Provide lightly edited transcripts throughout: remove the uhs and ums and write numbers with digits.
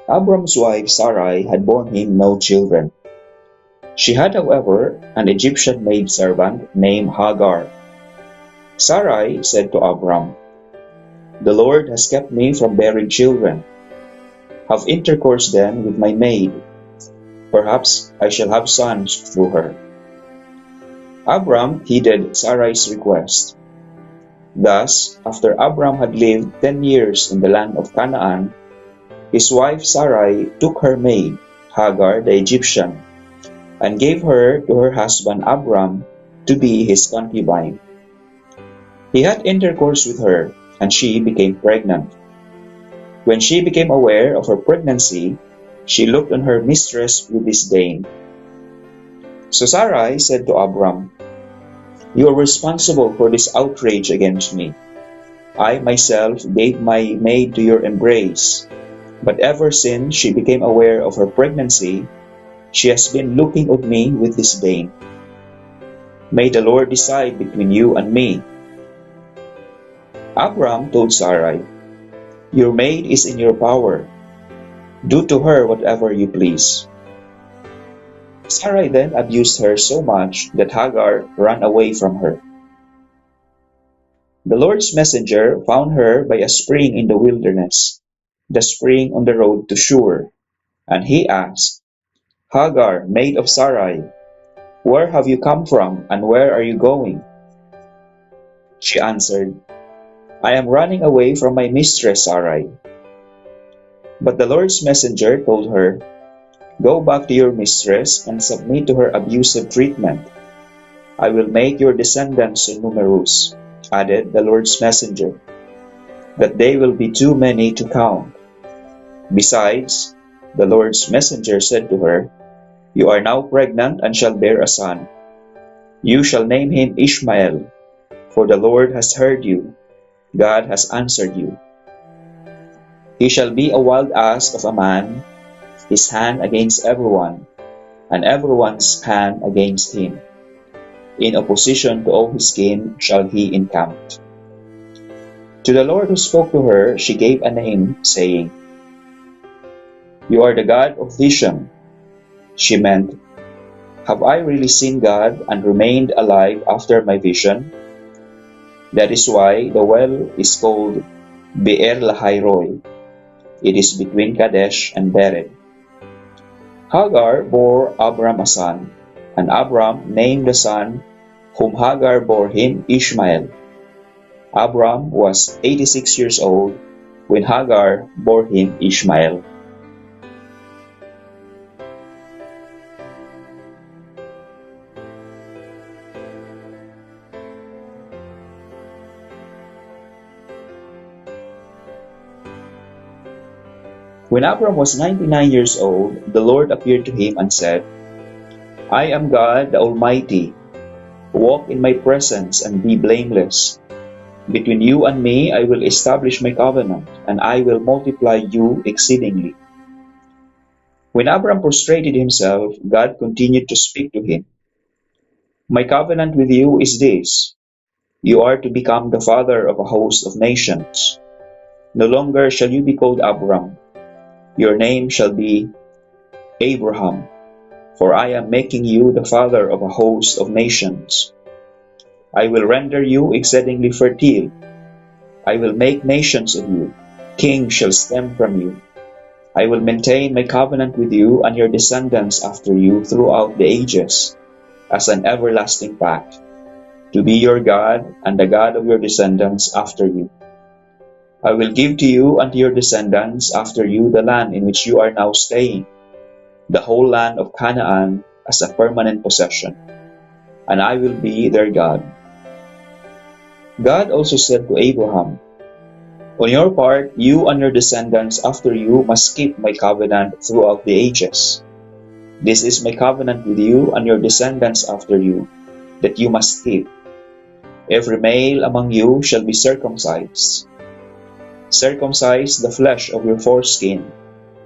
Abram's wife Sarai had borne him no children. She had, however, an Egyptian maidservant named Hagar. Sarai said to Abram, "The Lord has kept me from bearing children. Have intercourse then with my maid. Perhaps I shall have sons through her." Abram heeded Sarai's request. Thus, after Abram had lived 10 years in the land of Canaan, his wife Sarai took her maid, Hagar the Egyptian, and gave her to her husband Abram to be his concubine. He had intercourse with her, and she became pregnant. When she became aware of her pregnancy, she looked on her mistress with disdain. So Sarai said to Abram, "You are responsible for this outrage against me. I myself gave my maid to your embrace, but ever since she became aware of her pregnancy, she has been looking at me with disdain. May the Lord decide between you and me." Abram told Sarai, "Your maid is in your power. Do to her whatever you please." Sarai then abused her so much that Hagar ran away from her. The Lord's messenger found her by a spring in the wilderness, the spring on the road to Shur, and he asked, "Hagar, maid of Sarai, where have you come from and where are you going?" She answered, "I am running away from my mistress Sarai." But the Lord's messenger told her, "Go back to your mistress and submit to her abusive treatment. I will make your descendants so numerous," added the Lord's messenger, "that they will be too many to count." Besides, the Lord's messenger said to her, "You are now pregnant and shall bear a son. You shall name him Ishmael, for the Lord has heard you. God has answered you. He shall be a wild ass of a man, his hand against everyone, and everyone's hand against him. In opposition to all his kin shall he encamp." To the Lord who spoke to her, she gave a name, saying, "You are the God of vision." She meant, "Have I really seen God and remained alive after my vision?" That is why the well is called Be'er Lahairoi. It is between Kadesh and Bered. Hagar bore Abram a son, and Abram named the son whom Hagar bore him Ishmael. Abram was 86 years old when Hagar bore him Ishmael. When Abram was 99 years old, the Lord appeared to him and said, "I am God the Almighty. Walk in my presence and be blameless. Between you and me I will establish my covenant, and I will multiply you exceedingly." When Abram prostrated himself, God continued to speak to him. "My covenant with you is this: you are to become the father of a host of nations. No longer shall you be called Abram. Your name shall be Abraham, for I am making you the father of a host of nations. I will render you exceedingly fertile. I will make nations of you. Kings shall stem from you. I will maintain my covenant with you and your descendants after you throughout the ages, as an everlasting pact, to be your God and the God of your descendants after you. I will give to you and to your descendants after you the land in which you are now staying, the whole land of Canaan as a permanent possession, and I will be their God." God also said to Abraham, "On your part, you and your descendants after you must keep my covenant throughout the ages. This is my covenant with you and your descendants after you, that you must keep. Every male among you shall be circumcised. Circumcise the flesh of your foreskin,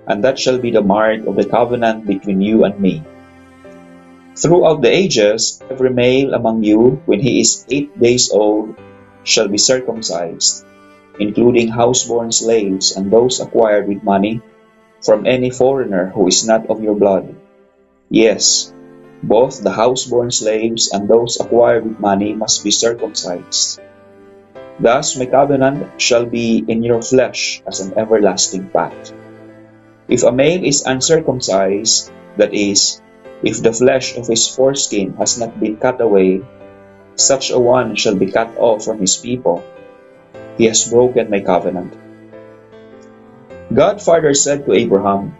and that shall be the mark of the covenant between you and me. Throughout the ages, every male among you, when he is 8 days old, shall be circumcised, including houseborn slaves and those acquired with money, from any foreigner who is not of your blood. Yes, both the houseborn slaves and those acquired with money must be circumcised. Thus my covenant shall be in your flesh as an everlasting pact. If a male is uncircumcised, that is, if the flesh of his foreskin has not been cut away, such a one shall be cut off from his people. He has broken my covenant. God further said to Abraham,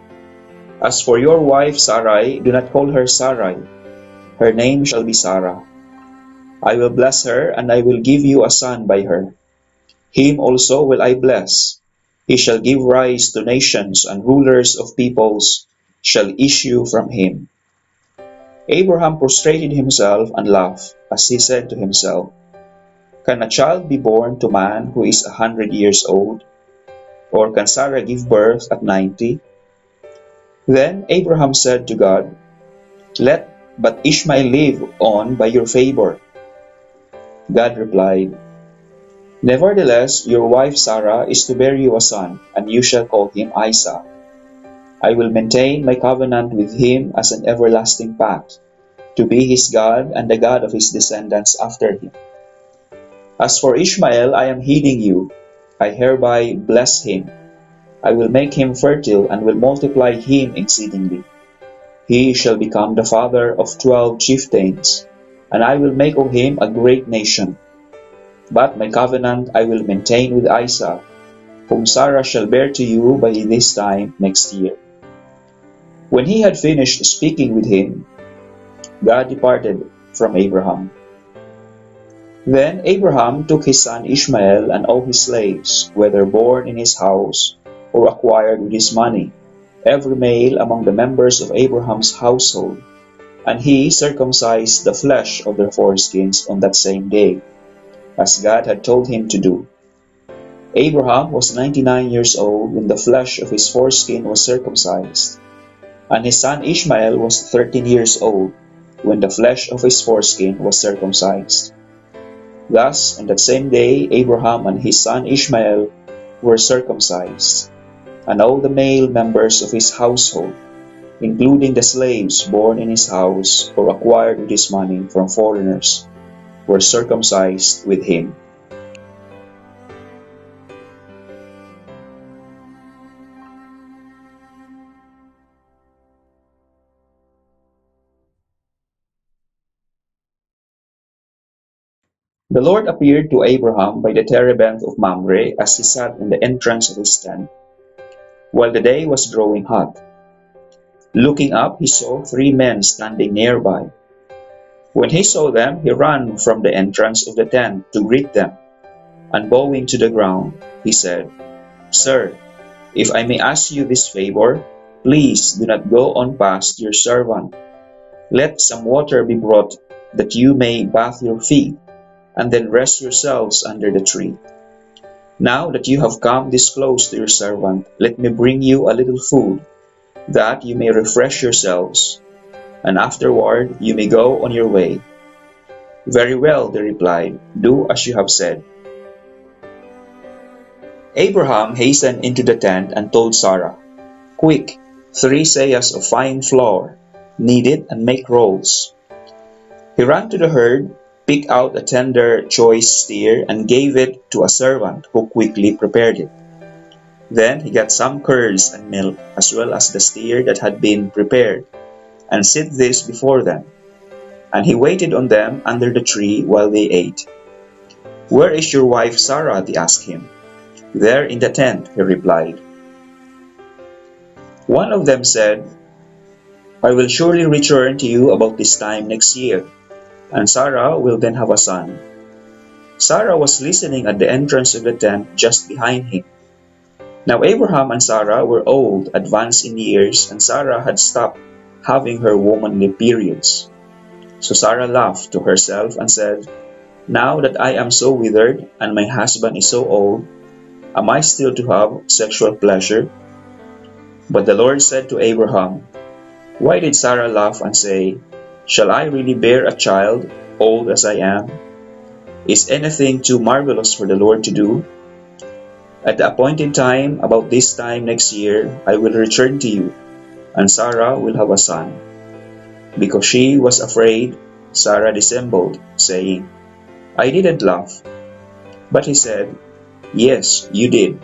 As for your wife Sarai, do not call her Sarai. Her name shall be Sarah. I will bless her, and I will give you a son by her. Him also will I bless. He shall give rise to nations, and rulers of peoples shall issue from him. Abraham prostrated himself and laughed, as he said to himself, Can a child be born to man who is 100 years old? Or can Sarah give birth at 90? Then Abraham said to God, Let but Ishmael live on by your favor. God replied, Nevertheless, your wife Sarah is to bear you a son, and you shall call him Isaac. I will maintain my covenant with him as an everlasting pact, to be his God and the God of his descendants after him. As for Ishmael, I am heeding you. I hereby bless him. I will make him fertile and will multiply him exceedingly. He shall become the father of 12 chieftains, and I will make of him a great nation. But my covenant I will maintain with Isaac, whom Sarah shall bear to you by this time next year. When he had finished speaking with him, God departed from Abraham. Then Abraham took his son Ishmael and all his slaves, whether born in his house or acquired with his money, every male among the members of Abraham's household, and he circumcised the flesh of their foreskins on that same day, as God had told him to do. Abraham was 99 years old when the flesh of his foreskin was circumcised, and his son Ishmael was 13 years old when the flesh of his foreskin was circumcised. Thus, on that same day, Abraham and his son Ishmael were circumcised, and all the male members of his household, including the slaves born in his house or acquired with his money from foreigners, were circumcised with him. The Lord appeared to Abraham by the terebinth of Mamre as he sat in the entrance of his tent, while the day was growing hot. Looking up, he saw 3 men standing nearby. When he saw them, he ran from the entrance of the tent to greet them, and bowing to the ground, he said, Sir, if I may ask you this favor, please do not go on past your servant. Let some water be brought that you may bathe your feet, and then rest yourselves under the tree. Now that you have come this close to your servant, let me bring you a little food, that you may refresh yourselves, and afterward you may go on your way. Very well, they replied, do as you have said. Abraham hastened into the tent and told Sarah, Quick, 3 seahs of fine flour, knead it and make rolls. He ran to the herd, picked out a tender, choice steer, and gave it to a servant who quickly prepared it. Then he got some curds and milk, as well as the steer that had been prepared, and set this before them. And he waited on them under the tree while they ate. Where is your wife Sarah? They asked him. There in the tent, he replied. One of them said, I will surely return to you about this time next year, and Sarah will then have a son. Sarah was listening at the entrance of the tent just behind him. Now Abraham and Sarah were old, advanced in years, and Sarah had stopped having her womanly periods. So Sarah laughed to herself and said, Now that I am so withered and my husband is so old, am I still to have sexual pleasure? But the Lord said to Abraham, Why did Sarah laugh and say, Shall I really bear a child, old as I am? Is anything too marvelous for the Lord to do? At the appointed time, about this time next year, I will return to you, and Sarah will have a son. Because she was afraid, Sarah dissembled, saying, I didn't laugh. But he said, Yes, you did,